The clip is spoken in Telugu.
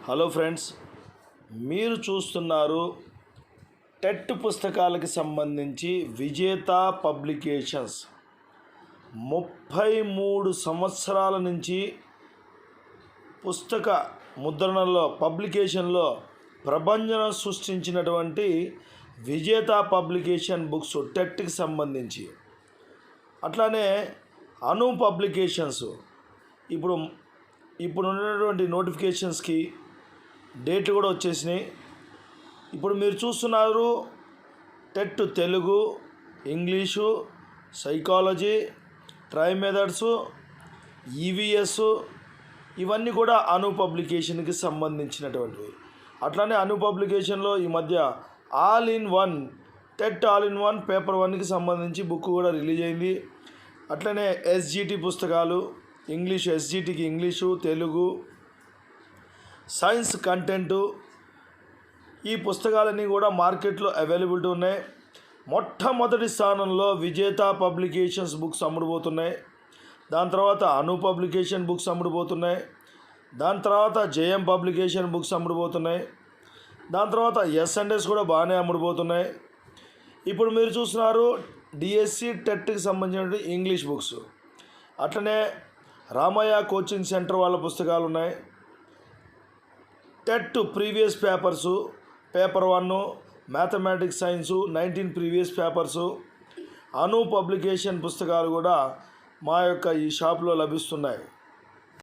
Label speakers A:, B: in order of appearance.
A: హలో ఫ్రెండ్స్, మీరు చూస్తున్నారు టెట్ పుస్తకాలకి సంబంధించి విజేత పబ్లికేషన్స్ 33 సంవత్సరాల నుంచి పుస్తక ముద్రణలో పబ్లికేషన్లో ప్రభంజనం సృష్టించినటువంటి విజేత పబ్లికేషన్ బుక్స్ టెట్కి సంబంధించి. అట్లానే అను పబ్లికేషన్స్ ఇప్పుడు ఉన్నటువంటి నోటిఫికేషన్స్కి డేట్లు కూడా వచ్చేసినాయి. ఇప్పుడు మీరు చూస్తున్నారు TET Telugu, English, psychology, try methods, EVS ఇవన్నీ కూడా అను పబ్లికేషన్కి సంబంధించినటువంటివి. అట్లానే అను పబ్లికేషన్లో ఈ మధ్య all in one TET all in one paper 1కి సంబంధించి బుక్ కూడా రిలీజ్ అయింది. అట్లనే ఎస్జిటి పుస్తకాలు, ఇంగ్లీష్ ఎస్జిటికి ఇంగ్లీషు, తెలుగు, సైన్స్ కంటెంటు ఈ పుస్తకాలన్నీ కూడా మార్కెట్లో అవైలబిలిటీ ఉన్నాయి. మొట్టమొదటి స్థానంలో విజేత పబ్లికేషన్స్ బుక్స్ అమ్ముడుపోతున్నాయి. దాని తర్వాత అను పబ్లికేషన్ బుక్స్ అమ్ముడుపోతున్నాయి. దాని తర్వాత జేఎం పబ్లికేషన్ బుక్స్ అమ్ముడుపోతున్నాయి. దాని తర్వాత ఎస్&ఎస్ కూడా బాగానే అమ్ముడుపోతున్నాయి. ఇప్పుడు మీరు చూస్తున్నారు డిఎస్సి టెట్కి సంబంధించిన ఇంగ్లీష్ బుక్స్. అట్లనే రామయ్య కోచింగ్ సెంటర్ వాళ్ళ పుస్తకాలు ఉన్నాయి. TET previous papers, paper 1, mathematics science 19 previous papers, Anu publication పుస్తకాలు కూడా మా యొక్క ఈ షాప్లో లభిస్తున్నాయి.